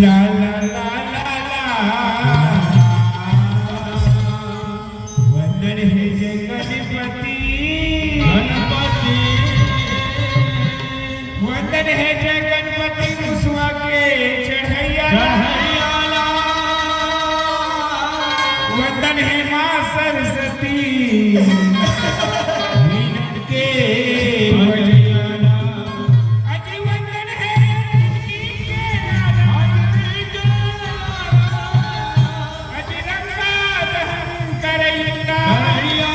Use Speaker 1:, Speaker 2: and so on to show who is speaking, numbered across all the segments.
Speaker 1: ला ला ला ला ला वंदन हे जय गणपति वंदन है जय गणपति मुसवा के चढ़ैया वंदन है माँ सरस्वती के अजी वंदन है अजी रंगा दहन करैया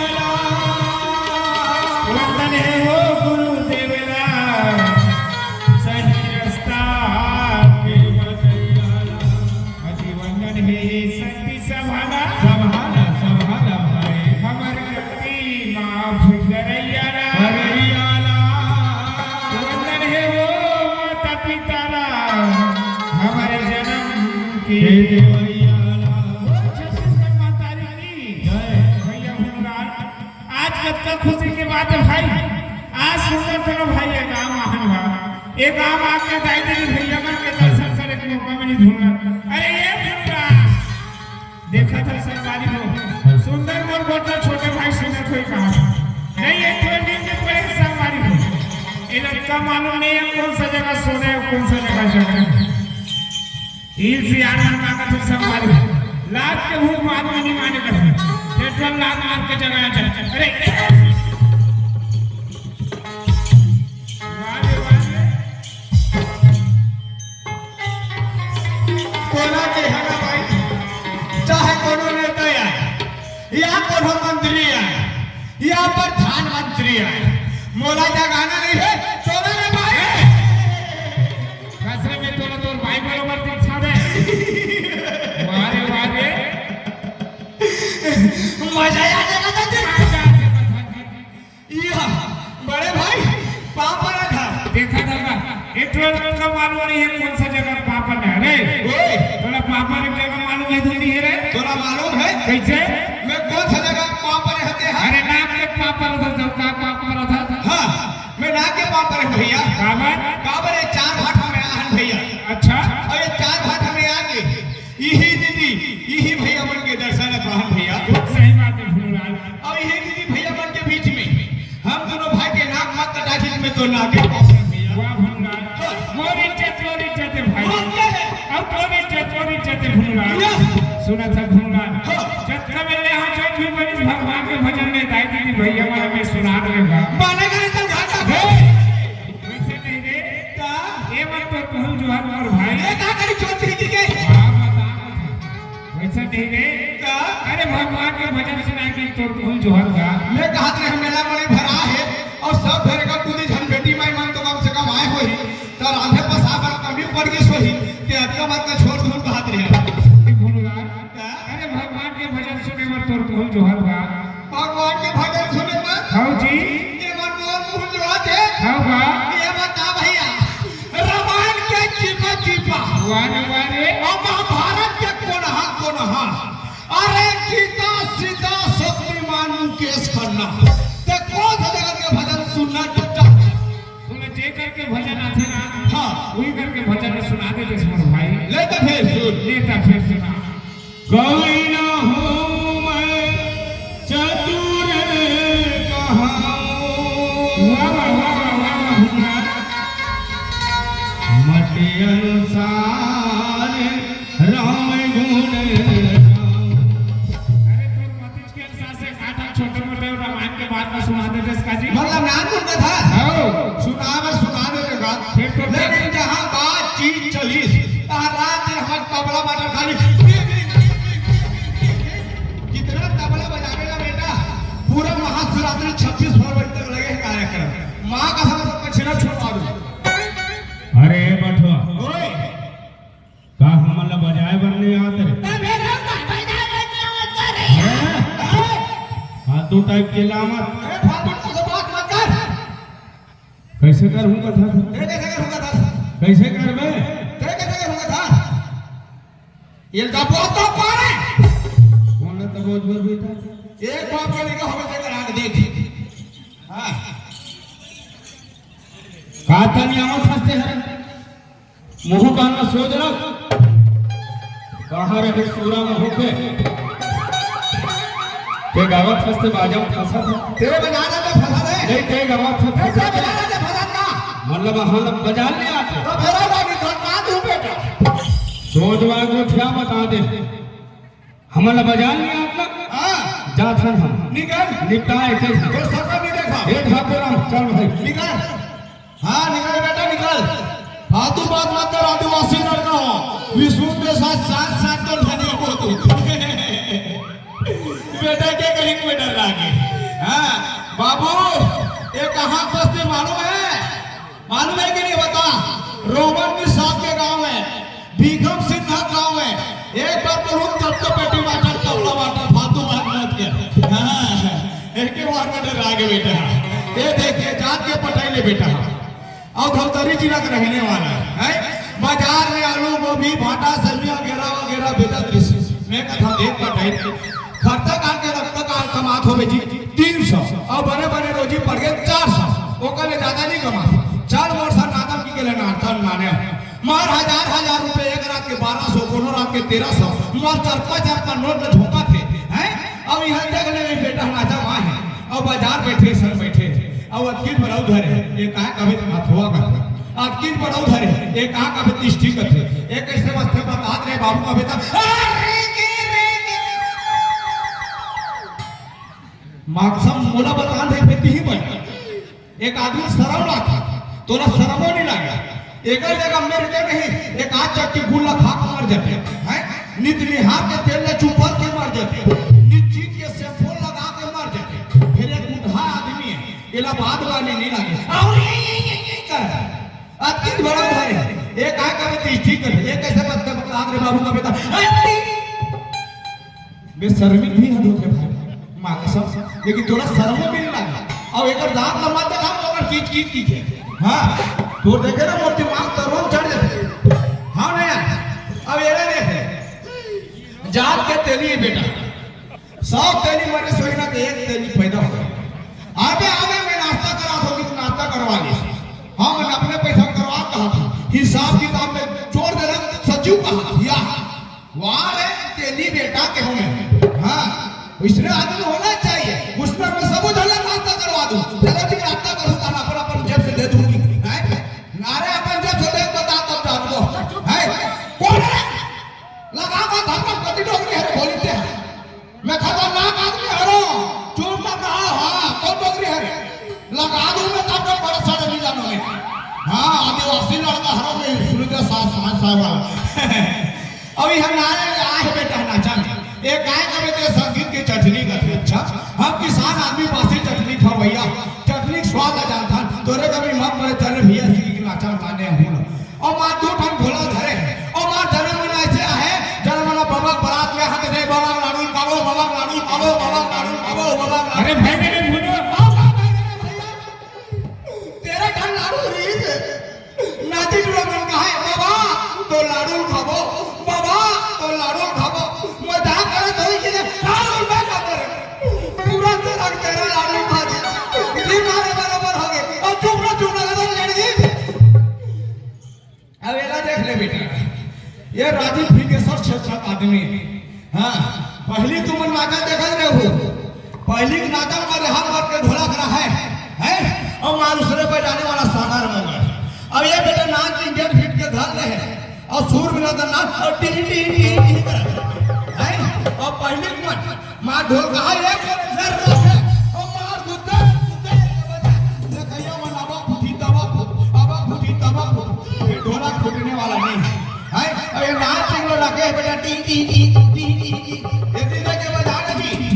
Speaker 1: वंदन है हो गुरुदेवरा सही रस्ता के बतैया अजी वंदन है शक्ति सभाना हमर गलती माफ करैया वंदन है वो माता पिता हमारे जन्म के आज खुशी की बात है भाई। आज सुंदर थोड़ा भाई ये गाँव महान भाव ये गाँव आपके दायित्व भैया मन के दर्शन करे के मौका में नहीं ढूंढा। अरे ये ढूंढा देखा था सरकारी लोग सुंदर मोर बोलता छोटे भाई सुंदर कोई कहा नहीं ये थोड़े दिन के पहले सरकारी लोग ये लड़का मालूम नहीं है कौन सा जगह सोना है कौन सा जगह जगह इसी आनंद का कथन सरकारी लाख के भूख मालूम नहीं माने करते पेट्रोल लाख मार के जगह जाए। अरे
Speaker 2: कोना के हगा भाई चाहे कोनो नेता आए या कोनो मंत्री आए या प्रधानमंत्री आए मोला जगाना नहीं है सोना रे भाई
Speaker 1: कसरे में तोला भाई बराबर दीक्षा दे वारे वारे
Speaker 2: मजा आ जाएगा या बड़े भाई पापा था
Speaker 1: देखा था पेट्रोल का मालूम नहीं है कौन सा जगह पापा है रे
Speaker 2: ओए
Speaker 1: तोला पापा ने जगह मालूम है थोड़ी है रे
Speaker 2: तोला मालूम है
Speaker 1: कैसे
Speaker 2: मैं कौन सा जगह पापा रहते हैं
Speaker 1: अरे नाम के पापा उधर जाओ का पापा था
Speaker 2: हां मैं ना के पापा रहे भैया काबर ये चार भाट में आहन भैया
Speaker 1: अच्छा
Speaker 2: और ये चार भाट में आगे यही दीदी यही भैया मन के दर्शन कहन भैया
Speaker 1: सही बात है भूलाल
Speaker 2: और यही दीदी भैया मन के बीच में हम दोनों भाई के नाक मत कटा के में तो नाके पास भैया
Speaker 1: वाह भूलाल मोरी चतोरी भाई अब तोरी चते भूलाल सुना था भूलाल चक्र में ले हम जो भी बनी भगवान के भजन में दाई दीदी भैया मन में सुना देगा
Speaker 2: माने करे तो घाटा
Speaker 1: वैसे नहीं रे
Speaker 2: का
Speaker 1: ये मत तो कहूं जो और भाई
Speaker 2: ये का करी चौधरी जी के
Speaker 1: वैसा नहीं रे
Speaker 2: का
Speaker 1: अरे भगवान के भजन सुना के तो कहूं जोहर का
Speaker 2: मैं कहत रहे मेला मणि भरा है और सब धरे का तू झन बेटी माई मन तो कम से कम आए होई तो राधे पसाबर कमी पड़ गई सोही ते अतका बात का छोड़ दूर कहत रहे
Speaker 1: भूलाल अरे भगवान के भजन सुने में तो कहूं जोहर का
Speaker 2: भगवान के भजन सुने में
Speaker 1: हां जी
Speaker 2: ये मन मोर मुंह जोत है
Speaker 1: हां बा
Speaker 2: ये बता भैया रामायण के चिपा चिपा
Speaker 1: वारे
Speaker 2: और महाभारत के कोनहा अरे गीता सीता शक्तिमान केस करना ते कौन सा जगत के भजन सुनना चाहता
Speaker 1: सुन जे करके भजन आथे ना
Speaker 2: हां
Speaker 1: वही करके भजन सुना दे मोर भाई
Speaker 2: ले तो फिर सुन
Speaker 1: लेता फिर सुना कोई न हो मैं चतुर कहाऊं वाह मटे अनुसार राम गुण अरे तो मतिज के अनुसार से खाटा छोटे मोटे रामायण के बात में सुना दे इसका जी
Speaker 2: मतलब नाम कौन का था सुना दे का
Speaker 1: फिर तो
Speaker 2: लेकिन जहां बात चीज चली रात दिन हम तबला बजा खाली कितना तबला बजावेगा बेटा पूरा महाशिवरात्रि 26 फरवरी तक लगे कार्यक्रम मां का हम पछिना छोड़वा दो
Speaker 1: अरे बठवा
Speaker 2: ओए
Speaker 1: का हमला बजाए बनने आते हां दो टाइप के लामत
Speaker 2: अरे फालतू से बात मत कर
Speaker 1: कैसे करूंगा था
Speaker 2: तेरे कैसे होगा था
Speaker 1: कैसे कर मैं
Speaker 2: तेरे कैसे होगा था ये तो बहुत तो पारे
Speaker 1: कौन ना तो बहुत भी था
Speaker 2: एक बाप का लेकर हमें देकर आग देख हां
Speaker 1: कातन यावत हंसते हैं मुंह कान सोच रहा
Speaker 3: कहाँ रहे सूरा में होके ते गावत हस्ते बाजा फंसा था
Speaker 2: तेरे बजाना में फंसा है
Speaker 3: नहीं ते गावत था
Speaker 2: कैसे बजाना में फंसा था
Speaker 3: मतलब हम बजा ले आते
Speaker 2: तो मेरा बानी तो ना दूं बेटा
Speaker 3: सोचवा को क्या बता दे हमला बजा ले आता
Speaker 2: हां
Speaker 3: जाथन हम
Speaker 2: निकल
Speaker 3: निपटाए थे
Speaker 2: तो सका नहीं देखा
Speaker 3: हे ठाकुराम चल भाई
Speaker 2: निकल हाँ निकल बेटा निकल फालतू बात मत कर आदिवासी लड़का हो विष्णु के साथ साथ साथ तो धनी हो तू बेटा के कहीं में डर लागे हाँ बाबू ये कहाँ बसते मालूम है कि नहीं बता रोमन निषाद के गांव में भीखम सिन्हा गांव में एक बार तो रुक तब तो पेटी वाटर तबला वाटर फालतू बात मत कर हाँ एक के बार में डर लागे बेटा ये देखिए जात के पटाई ले बेटा और धमतरी जिला का रहने वाला है बाजार में आलू गोभी भाटा सब्जियां वगैरह वगैरह बेचा कृषि मैं कथा देख पटाई खर्चा काट के रक्त काल कमात हो बेची 300 और बने बने रोजी पड़ गए 400 वो कले ज्यादा नहीं कमा 4 वर्ष नादम की के लिए नाटन माने मार हजार रुपए एक रात के 1200 कोनो रात के 1300 मार 4-5 का नोट में झोंका थे हैं अब यहां देखने में बेटा नाचा मां है और बाजार बैठे सर बैठे और अतकीर बड़ा उधर है एक कहा कभी अथवा करता अतकीर बड़ा उधर है एक कहा कभी तिष्ठी करते एक कैसे वास्ते बता रहे बाबू का बेटा माक्सम मोला बता दे बेटी ही बन एक आदमी शर्म लाता तो ना शर्मो नहीं लगा एक जगह मेरे के नहीं एक आज चक्की गुल्ला खा के मर जाते हैं नित निहार के तेल में चुपल के मर जाते निश्चित के शैम्पू लगा के मर जाते फिर एक बुढ़ा आदमी है इलाहाबाद वाले नहीं लगे और ये कर अतकीर बड़ा भाई एक आ का बेटी ठीक है एक कैसे बता रे बाबू का बेटा बेशर्मी भी हद होके भाई मां कसम लेकिन थोड़ा शर्म भी नहीं लगा और एक दांत लंबा तक हम ओकर कीच के हां तो देखे ना मोर दिमाग तरवन चढ़ जाते हां नहीं अब ये देखे जात के तेली बेटा 100 तेली मरे सोईना के एक तेली पैदा हो आगे मैं नाश्ता करा था कि नाश्ता करवा ली हां मैंने अपने पैसा करवा कहा था हिसाब किताब में जोड़ देना सचिव कहा या वहां रे तेली बेटा के हूं हां इसने आदमी होना चाहिए उसमें मैं सब जगह नाश्ता करवा दूं चलो जी नाश्ता करूं तो अपन जेब से दे दूंगी हैं नारे अपन जेब से दे बता तब जान दो है कौन है लगा का धक्का पति डोगरी है बोलते हैं मैं खतरनाक आदमी हरो चुप मत रहा हां कौन डोगरी है लगा दूं मैं तब तक बड़ा सारे नहीं जानो मैं हां आदिवासी लड़का हरो में शुरू के साथ साहब अभी हम नारे आए बेटा नाचा एक गाय का बेटे संगीत की चटनी का अच्छा हम किसान आदमी पासी चटनी खाओ भैया चटनी स्वाद आ जाता तोरे कभी मत पड़े तेरे भैया की नाचा माने हूं और मां दो ठन भोला धरे और मां जन्म में ऐसे है जन्म में बाबा बारात में हाथ दे बाबा लाडू खाओ बाबा लाडू खाओ बाबा लाडू खाओ बाबा
Speaker 1: अरे भाई मेरे भूलो
Speaker 2: तेरा ठन लाडू रीत नाती टुला मन का है बाबा तो लाडू खाओ बाबा तो लाडू खाओ मजाक करे तो ही के लाडू मैं खा करे पूरा तेरा लाडू खा दे ये मारे बराबर हो गए और चुप लगा तो लड़की अब एला देख ले बेटा ये राजीव फिकेसर क्षेत्र का आदमी है हां पहली तुम नाचा देखल रहे हो पहली के नाचा में हाथ मार के ढोलक रहा है और मानुसरे पे जाने वाला सागर मंगल अब ये बेटा नाच इंडियन हिट के धर रहे हैं और सुर मिला तो नाच और टी टी टी टी कर है और पहले मां ढोल कहा एक जर रहे और मार गुद्दे ये कहिया मन आबा फुटी तबा ये ढोलक फूटने वाला नहीं है अब ये नाच सिंगलो लगे बेटा T T T T T ये दीदी के बजाने की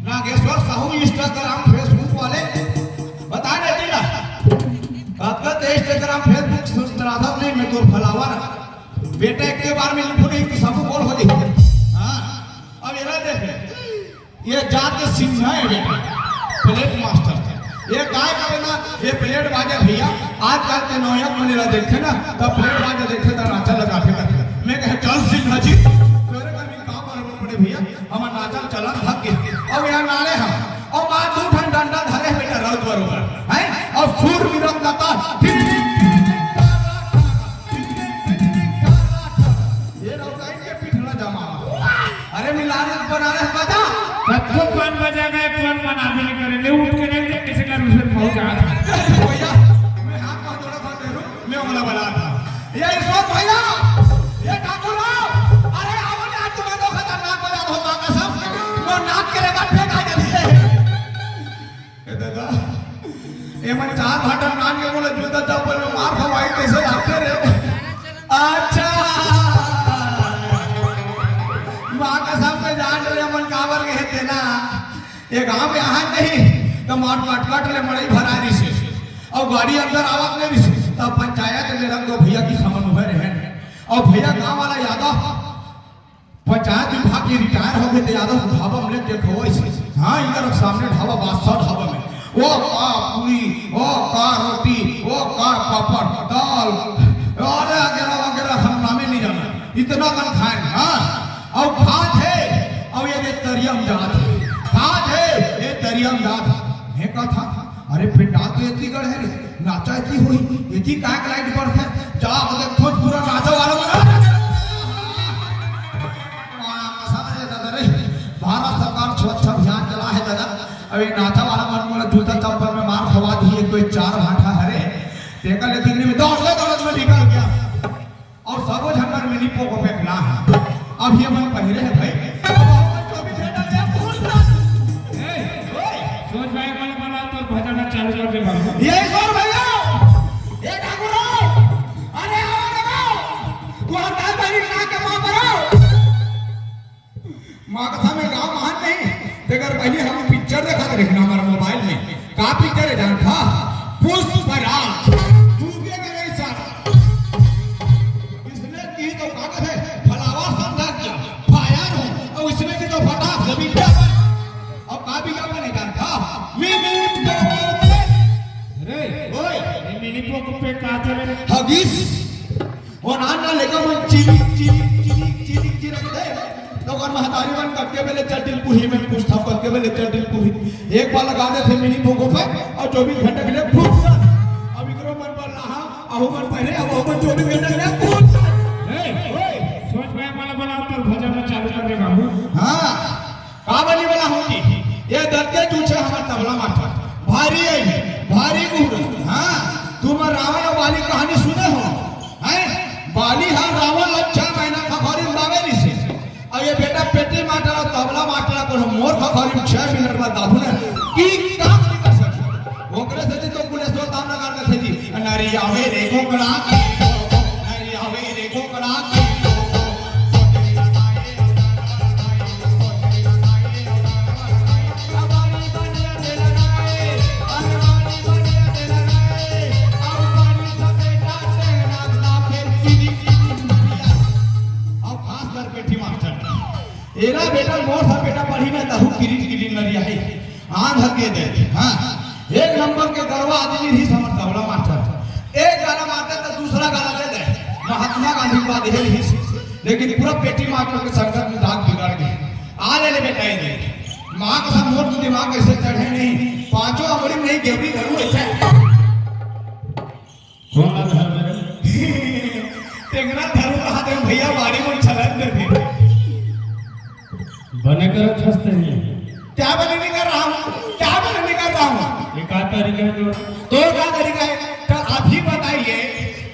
Speaker 2: नागेश्वर साहू इंस्टाग्राम फेसबुक वाले बता दे दिला कब इंस्टाग्राम फेसबुक सुस्तराधव नहीं मैं तो फलावर बेटा एक के बार में लिखो नहीं कि सब बोल हो जाए हां अब ये देख ये जात सिंह है बेटा प्लेट मास्टर ये काय करे ना ये प्लेट बाजे भैया आजकल के नौयक मनेला देखे ना तो प्लेट बाजे देखे तो नाचा लगा के करते मैं कहे चल सिंह जी तोरे का भी काम करना पड़े भैया हम नाचा चलन थक गए अब यहां नाले हम और बात दू ठन डंडा धरे बेटा रौद बरोबर है और सुर मिरत लता ये रौदाई के पीठना जमा बनारस बजा।
Speaker 1: कत्तो कौन बजा गए कौन मना भी नहीं करे ले उठ के नहीं दे किसी का रुसर पहुंच आ
Speaker 2: भैया मैं हाथ में जोड़ा था तेरू मैं उंगला बना था ये ईश्वर भैया ये ठाकुर अरे आओ ने आज तुम्हें तो खतरनाक बजा दो मां कसम वो नाक के रेगा फेंका देते ए दादा ये मन चार भाटा नान के बोले जूता चप्पल में मार खवाई कैसे आते रे अच्छा मां कसम पे जान रे मन कावर के तेना ये गांव में यहाँ नहीं तो माट काट ले मड़ई भरा रही से और गाड़ी अंदर आवत नहीं रही तब पंचायत ले रंग दो भैया की समन हुए रहे और भैया गांव वाला यादव पंचायत विभाग की रिटायर हो गए थे यादव ढाबा में देखो ऐसे हाँ इधर सामने ढाबा बादशाह ढाबा में वो का पूरी वो का रोटी वो का पापड़ दाल और वगैरह वगैरह हम नामे नहीं जाना इतना कम खाए हाँ और भात है और ये तरियम जात है भात है ये तरियम जात है का था अरे पिंडा तो इतनी गढ़ है नाचा इतनी हुई इतनी काक लाइट पर है जा मतलब खुद पूरा नाचा वाला बना भारत सरकार स्वच्छ अभियान चला है दादा अभी नाचा वाला मन मोला जूता चप्पल में मार खवा दिए कोई चार भाटा हरे टेकल ले दिखने में दौड़ में निकल गया और सबो झंडर में निपो को फेंकना है अब ये मन पहले है भाई
Speaker 1: सोच भाई मन बना तो भजन चालू कर दे बाबू
Speaker 2: ये ईश्वर भैया ये ठाकुर अरे आओ तू हटा बनी ना के मां पर आओ मां कथा में गांव महान नहीं अगर पहले हम पिक्चर देखा थे देखना हमारे मोबाइल में का पिक्चर है जान था पुष्पराज डूबे गए सारा इसने की तो कागज है फलावा समझा क्या फायर हो और इसने की तो फटाक जमीन पे और का भी क्या बने जान था मिनी
Speaker 1: अरे ओए ये मिनी पोक पे का चले
Speaker 2: हगीस वो नाना लेकर मन चिली रखते तो कौन महतारी बन करके पहले चटिल पुही में पूछता करके पहले चटिल पुही एक बार लगा दे थे मिनी पोको पे और 24 घंटे के लिए फूट अब इकरो मन पर रहा अहो मन पहले अब अहो मन 24 घंटे के लिए फूट
Speaker 1: ओए सोच भाई मन बना तो भजन चालू कर दे बाबू
Speaker 2: हां का बनी वाला होगी ये दत्ते चूचे हमार तबला मास्टर भारी है भारी गुड़ हां तुम रावण और बाली कहानी सुने हो हैं बाली हां रावण 6 महीना खखोरी दावेली से और ये बेटा पेटी मास्टर और तबला मास्टर को मोर खखोरी 6 मिनट में दाबू ने की काम नहीं कर सकते ओकरे से तो पुलिस तो काम ना कर थे जी नारी आवे देखो कड़ा नारी आवे देखो कड़ा एरा बेटा मोर सा बेटा पढ़ी में तहु गिरी नरिया है आंध के दे हां एक नंबर के गरवा आदमी ही समझ तबला मास्टर एक गाना मारते तो दूसरा गाना दे दे महात्मा गांधी का दे ही लेकिन पूरा पेटी मास्टर के संगत में दाग बिगाड़ गए आ ले बेटा ये मां का सब मोर दिमाग ऐसे चढ़े नहीं पांचों अंगुली नहीं गेवरी करूं ऐसे
Speaker 1: कौन धर
Speaker 2: टेंगरा धरू कहा दे भैया बाड़ी में छलन दे
Speaker 1: बने कर हंसते हैं
Speaker 2: क्या बनने कर रहा हूँ
Speaker 1: ये का तरीका है
Speaker 2: तो क्या तरीका है तो आप ही बताइए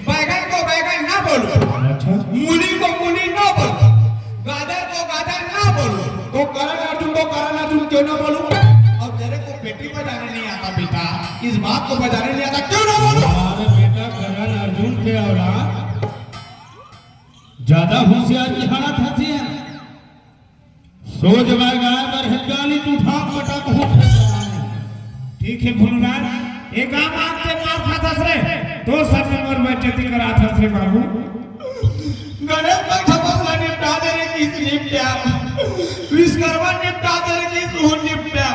Speaker 2: बैगन को बैगन ना बोलो
Speaker 1: अच्छा
Speaker 2: मूली को मूली ना बोलो गाजर को गाजर ना बोलो तो करण अर्जुन को करण अर्जुन क्यों ना बोलूं और तेरे को पेटी बजाने नहीं आता बेटा इस बात को बजाने नहीं आता क्यों ना बोलूं
Speaker 1: अरे बेटा करण अर्जुन के औलाद ज्यादा होशियार की हालत हंसी है सोच में गाय पर हिंगाली उठा पटक हो ठीक है भूलवान एक काम आपके मार खाता रे तो सब में मोर बेइज्जती करा था रे बाबू
Speaker 2: गणेश भगवान निपटा दे रे किस निपटा विश्वकर्मा निपटा दे रे किस निपटा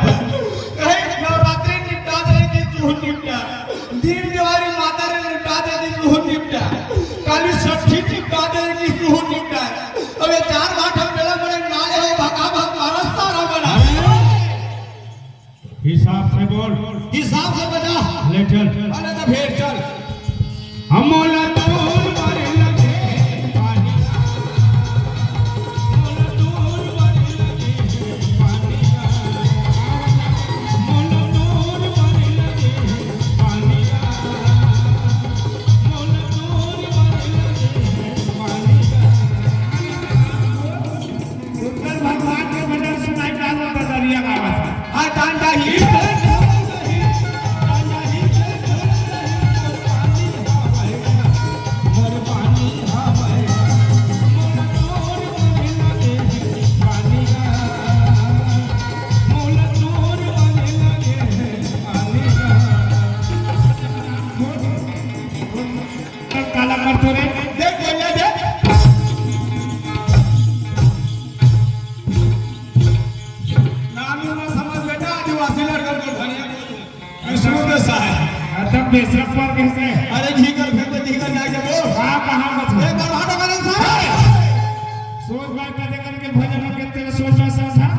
Speaker 2: कहे नवरात्रि निपटा दे रे किस निपटा दीन दिवाली माता रे निपटा दे रे किस निपटा काली षष्ठी निपटा दे रे किस निपटा अब ये चार बात हम मेला बड़े नाले हो भगा भगा सारा बना
Speaker 1: हिसाब से बोल
Speaker 2: हिसाब से बजा
Speaker 1: ले चल
Speaker 2: अरे तो फिर चल
Speaker 1: हम मोला दूर मारे लगे पानी मोला दूर मारे लगे बेसरम पर कैसे
Speaker 2: अरे घीकर फेंक में घीकर ना के वो
Speaker 1: कहाँ बच
Speaker 2: ए बरहाटो करन साहब
Speaker 1: सोच बात करते करके भजन में तेरे सोचना समझा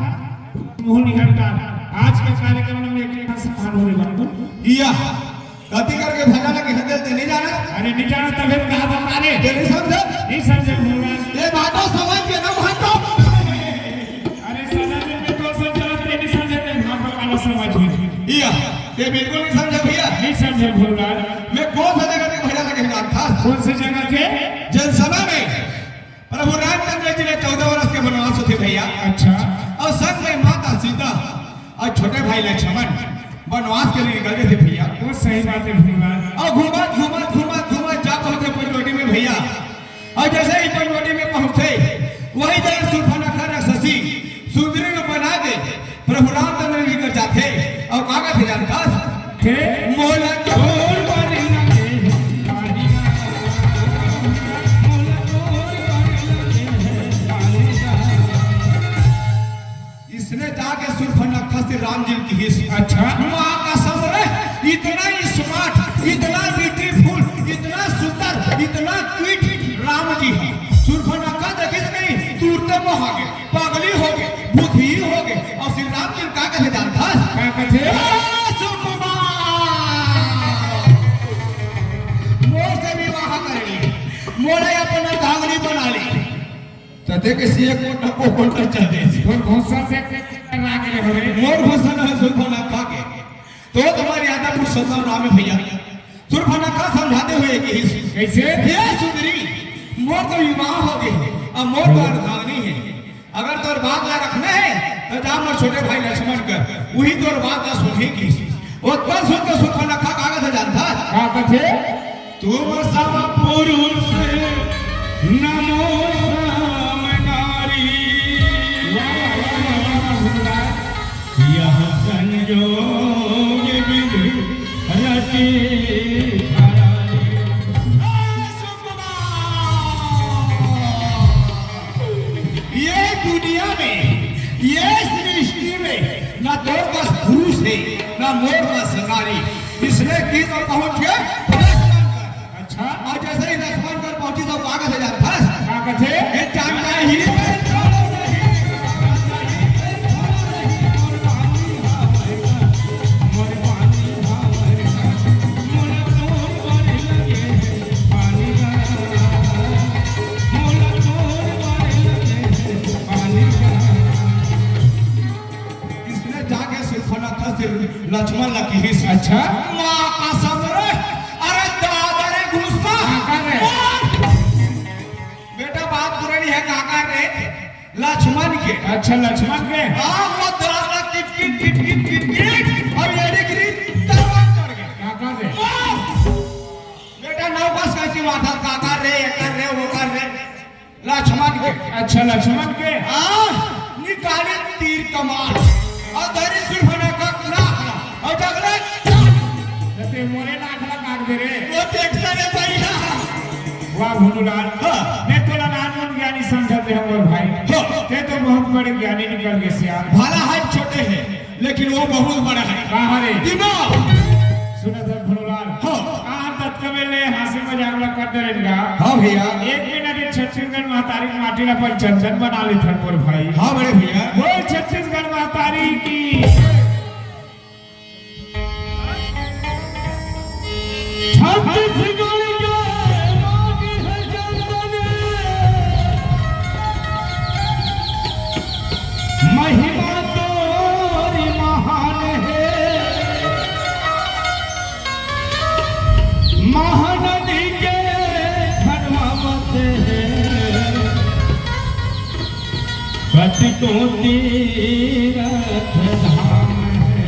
Speaker 1: मुंह निहरता आज के कार्यक्रम में एक लिखा सफल होने वाला
Speaker 2: इया गति करके भजन के हदल ते नहीं जाना
Speaker 1: अरे नहीं जाना तभी कहा था मारे
Speaker 2: ये नहीं समझे
Speaker 1: नहीं समझे भगवान
Speaker 2: ये बातों समझ के ना भाटो
Speaker 1: अरे सदा दिन में तो सब चलते नहीं समझे हम पकाना समझ में
Speaker 2: इया ये बिल्कुल नहीं समझे भैया
Speaker 1: नहीं समझे भगवान
Speaker 2: मैं कौन सा जगह के भजन के नाम था
Speaker 1: कौन सी जगह के
Speaker 2: जनसभा में प्रभु रामचंद्र जी ने 14 वर्ष के वनवास थे भैया
Speaker 1: अच्छा
Speaker 2: और संग में माता सीता और छोटे भाई लक्ष्मण वनवास के लिए निकल गए थे भैया
Speaker 1: वो सही बात है भगवान
Speaker 2: और घूमत जा पहुंचे पंचवटी में भैया और जैसे ही पंचवटी में पहुंचे वही जगह सुर्पनखा राक्षसी सुंदरी को बना के प्रभु रामचंद्र जी कर जाते और कागज थे जानता
Speaker 1: के
Speaker 2: मोला चोर बने इसने जाके सुर्पनखा से राम जी की हिस्स
Speaker 1: अच्छा
Speaker 2: माँ का समरे इतना स्मार्ट इतना ब्यूटीफुल इतना सुंदर इतना क्यूट राम जी है सुर्पनखा देखी नहीं तुरते मोह गए पागली हो गए बुद्धि हो गए और श्री राम जी का कहे जानता
Speaker 1: क्या कहते
Speaker 2: मोर से विवाह कर ली मोरे अपना धांगली बना ली तते के सीए को कोट चल दे
Speaker 1: और घोंसा से करा के हो रे
Speaker 2: मोर घोषणा है सुर्पनखा के तो तुम्हारी आदत पुरुष सत्ता राम है भैया सुर्पनखा समझाते हुए कि
Speaker 1: कैसे
Speaker 2: ये सुंदरी मोर तो विवाह हो गई अब मोर तो अर्धांगिनी है अगर तोर बात ला रखना है तो जा मोर छोटे भाई लक्ष्मण कर वही तोर बात ला सुनेगी वो तो सुन के सुर्पनखा कागज है जानता
Speaker 1: क्या कहते
Speaker 2: तुम सब पुरुष नमो नारी यह संजोग विधि रचे ये दुनिया में ये सृष्टि में ना तोर पास पुरुष है ना मोर पास नारी इसने की तो पहुंच गए
Speaker 1: अच्छा
Speaker 2: और जैसे ही लक्ष्मण कर पहुंची तो कागज है जानता
Speaker 1: क्या कहते
Speaker 2: ये जानता ही लक्ष्मण लकी हिस्स
Speaker 1: अच्छा
Speaker 2: माँ का समरे अरे दादा रे गुस्सा
Speaker 1: काका रे
Speaker 2: बेटा बात पुरानी है काका रे लक्ष्मण के
Speaker 1: अच्छा लक्ष्मण के
Speaker 2: हाँ वो दादा किट और ये गिरी तलवार चढ़ गया
Speaker 1: काका रे
Speaker 2: बेटा नौ पास कैसी बात है काका रे ये कर रे वो कर रे लक्ष्मण के
Speaker 1: अच्छा लक्ष्मण के
Speaker 2: हाँ निकाले तीर कमान और धरी सुर्पनखा और जगले
Speaker 1: ते मोरे लाखला काट दे रे
Speaker 2: वो देखता रे भैया
Speaker 1: वाह भुनुलाल मैं तो नानमन ज्ञानी समझते हैं और भाई ते तो बहुत बड़े ज्ञानी निकल गए सियार
Speaker 2: भला है छोटे हैं लेकिन वो बहुत बड़ा है
Speaker 1: कहां रे
Speaker 2: दिमाग
Speaker 1: सुना तो भुनुलाल कहां तक कबेले हंसी मजाक ला कर दे रेगा
Speaker 2: हां भैया
Speaker 1: एक मिनट छत्तीसगढ़ महतारी माटी ला पर चंदन बना ली थर पर भाई
Speaker 2: हां बड़े भैया
Speaker 1: वो छत्तीसगढ़ महतारी की
Speaker 2: महिमा तोरी महान है महानदी के धर्मवत है पति को तीरथ धाम है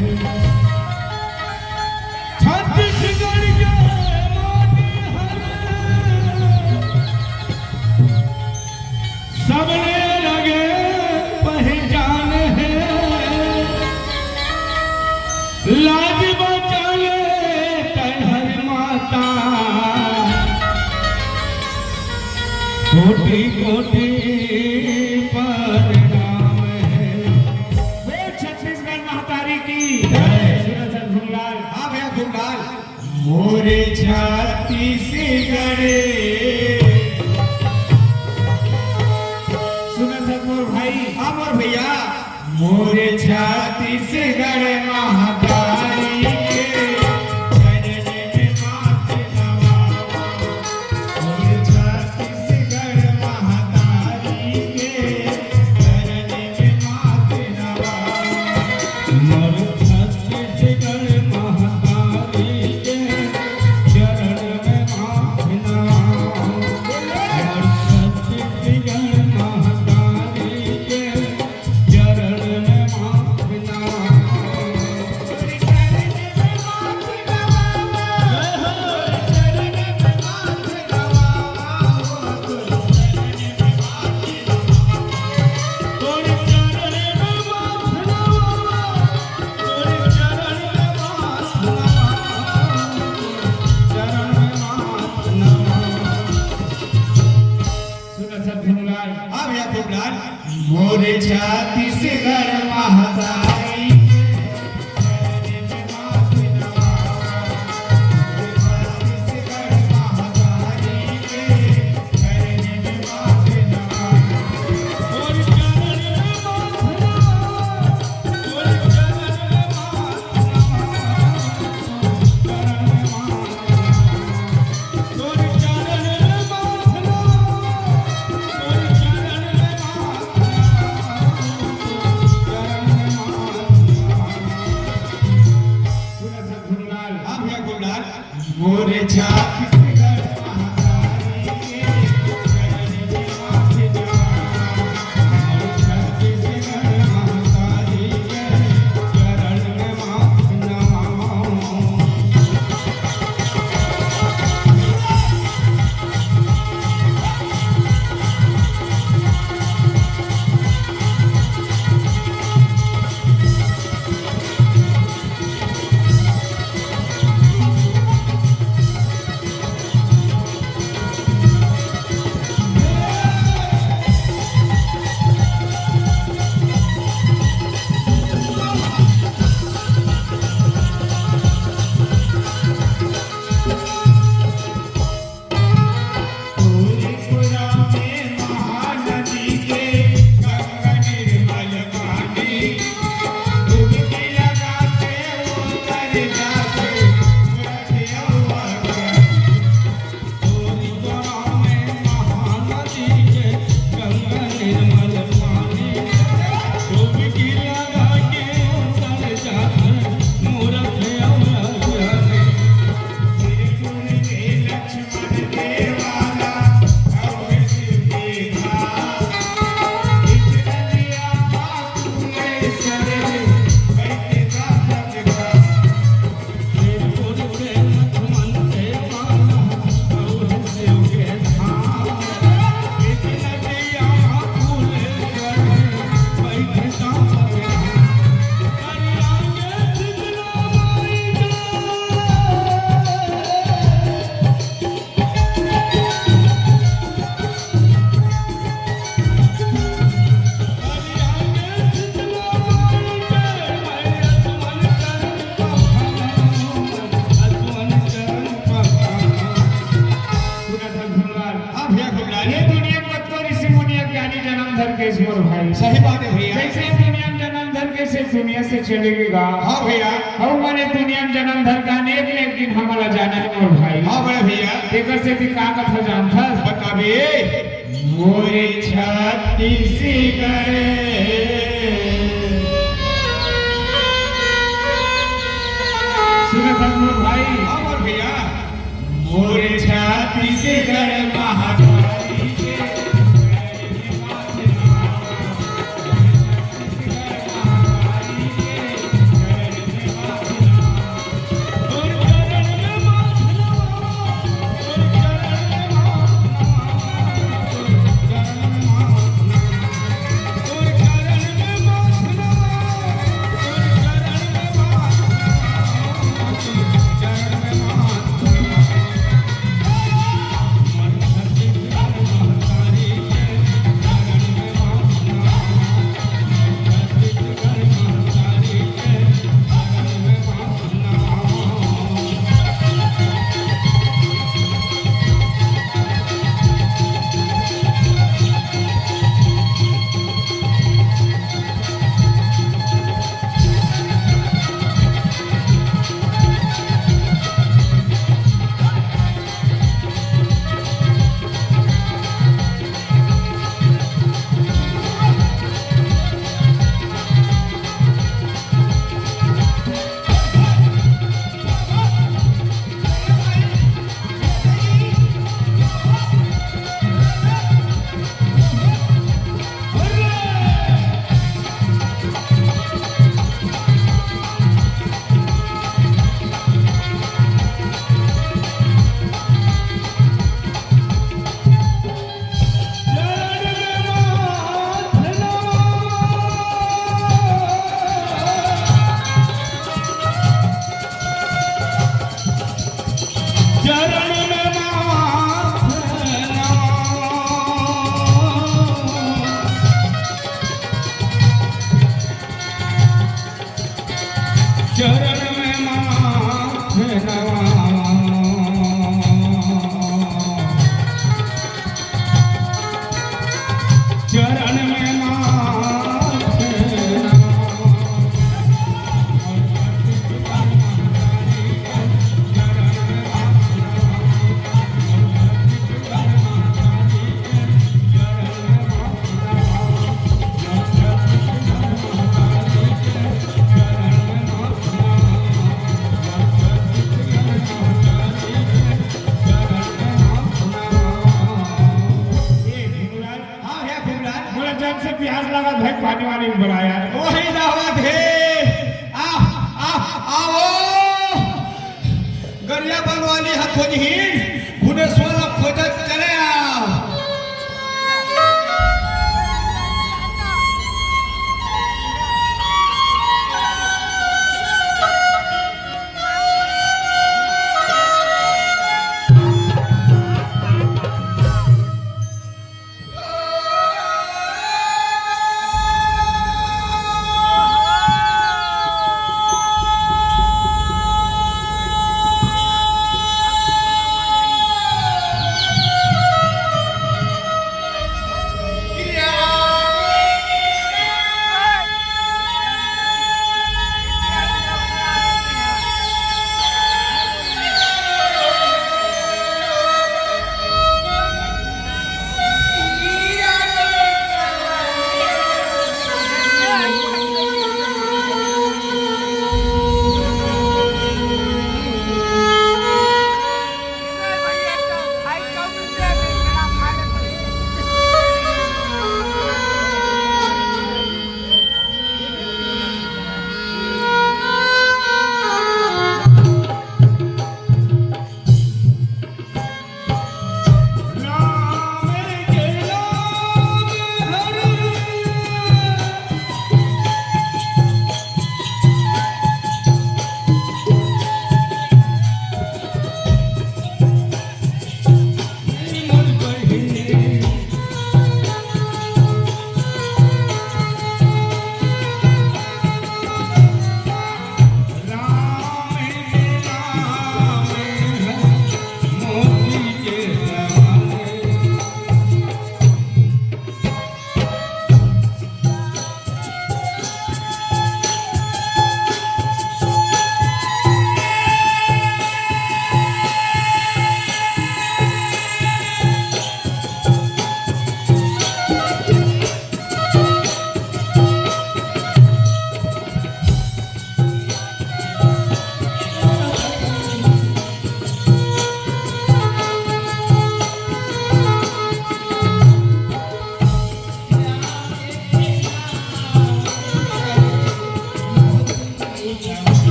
Speaker 2: छत्तीसगढ़ के माटी हर सबने लगे पहचान है लाज बचाले हर माता कोटि कोटि प्रणाम है
Speaker 1: वो छत्तीसगढ़ महतारी की हाँ भैया धूमलाल
Speaker 2: मोर मोरे छत्तीसगढ़
Speaker 1: सुना था मोर भाई
Speaker 2: हाँ मोर भैया
Speaker 1: मोरे छत्तीसगढ़ महाकाली के चरण में माथ नवावा मोरे छत्तीसगढ़ महाकाली के चरण में माथ नवावा
Speaker 3: मोर छत्तीसगढ़ महाकाली के चरण में माथ नवावा। मोर छत्तीसगढ़ महाकाली के चरण में माथ
Speaker 1: सुना था धुनलाल
Speaker 2: हाँ भैया खूबलाल
Speaker 1: मोरे छत्तीसगढ़ महाकाली के चरण में माथ नवावा मोरे छत्तीसगढ़ महाकाली के चरण में माथ नवावा सुना था धुनलाल
Speaker 2: हाँ भैया खूबलाल
Speaker 1: मोरे छत्तीसगढ़ महाकाली के चरण में माथ नवावा मोरे छत्तीसगढ़ महाकाली के चरण में माथ नवावा त्रिपुरा में महानदी के गंगा निर्मल पानी डुबकी लगाते उतर जाते मुरत अव्वल
Speaker 3: त्रिपुरा में महानदी के गंगा निर्मल पानी डुबकी लगा के उतर जाते मूरत अव्वल
Speaker 1: त्रिपुर के लक्ष्मण देवाला और शिव के घाट इचलिया बापू में सरे बैठे राजक का
Speaker 3: त्रिपुर के लक्ष्मण देवाला और शिव के धाम एक नदिया फूले चढ़े बैठे साथ करिया के जितना माई
Speaker 1: सुना था धुनलाल
Speaker 2: हाँ भैया खूबलाल
Speaker 1: ये दुनिया में तो ऋषि मुनि ज्ञानी जन्म धर के ईश्वर भाई
Speaker 2: सही बात है भैया
Speaker 1: जैसे ही दुनिया में जन्म धर के से दुनिया से चलेगा
Speaker 2: हाँ भैया
Speaker 1: हम माने दुनिया में जन्म धर का अनेक एक दिन हमारा जाना है मोर भाई
Speaker 2: हाँ बड़े भैया
Speaker 1: एकर से भी का कथा जानता
Speaker 2: बताबे
Speaker 1: मोरे छत्तीसगढ़ सुना था मोर भाई
Speaker 2: हाँ मोर भैया
Speaker 1: मोरे छत्तीसगढ़ महाकाली के चरण में माथ नवावा छत्तीसगढ़ महाकाली के चरण में माथ नवावा
Speaker 3: और चरण में नाथ
Speaker 1: ये भीमलाल,
Speaker 2: हाँ है भीमलाल।
Speaker 1: बोला जब से प्यास लगा भाई पानी वानी बनाया
Speaker 2: वही दावत है। आओ गरिया बनवाली है खोजहीन भुवनेश्वर खोजत चले आओ।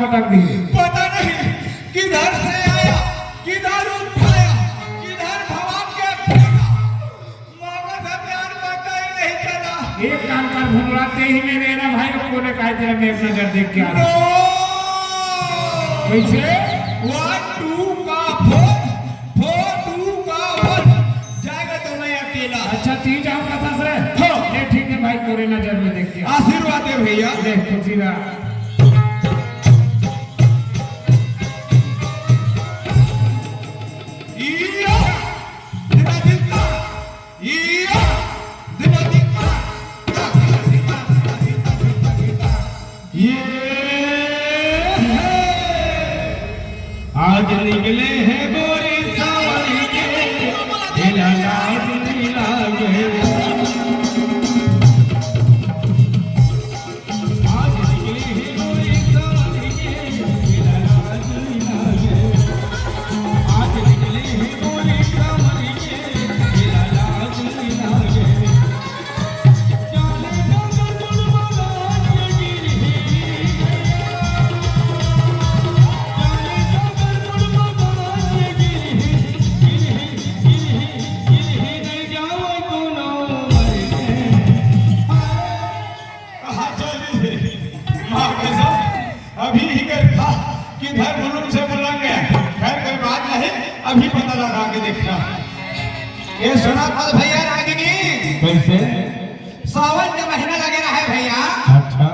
Speaker 1: पटक दिए।
Speaker 2: पता नहीं किधर से आया, किधर उठाया, किधर भगा के फेंका। मामा से प्यार पता ही नहीं चला।
Speaker 1: एक काम कर भुलवाते ही मेरे ना भाई को ने कहा तेरा मैं अपना घर देख के आ रहा हूं। कैसे
Speaker 2: 1 2 का 4 4 2 का 1 जाएगा तो मैं अकेला।
Speaker 1: अच्छा तीन जाओ कथा से
Speaker 2: हाँ।
Speaker 1: ये ठीक है भाई कोरे नजर में देख के
Speaker 2: आशीर्वाद दे भैया।
Speaker 1: देख खुशी ना
Speaker 3: आज निकले हैं गोरी सावरी के लाज नहीं लागे। आज निकले हैं गोरी सावरी के लाज नहीं लागे। आज निकले हैं गोरी सावरी के लाज नहीं लागे। जाने कब जुल्म लाज गिरी
Speaker 2: ही कर था कि घर मुलुक से बुला गया। खैर कोई बात नहीं, अभी पता लगा के देखना। ये सुना पल भैया रागिनी,
Speaker 3: कैसे?
Speaker 2: सावन का महीना लगे रहा है भैया।
Speaker 3: अच्छा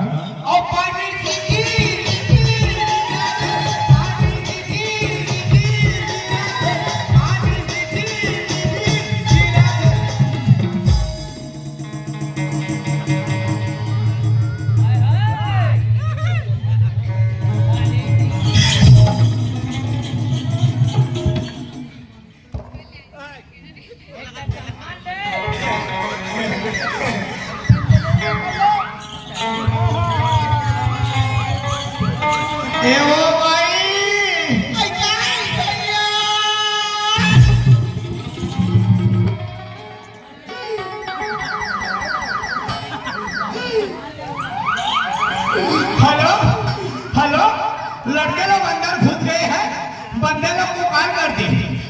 Speaker 2: और पानी हेलो हेलो, लड़के लोग अंदर घुस गए हैं, बंदे लोग को कॉल कर दी,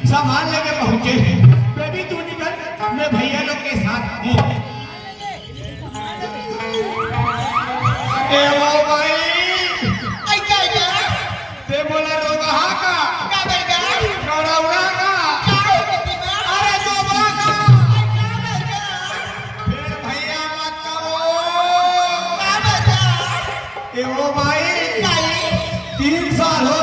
Speaker 2: सामान लेके पहुंचे। बेबी तू निकल, मैं भैया लोग के साथ हूँ। ए वो भाई, ते बोला रोगा का गौरवड़ा का, अरे गोबरा का। फिर भैया मत करो। ए वो भाई 3 साल हो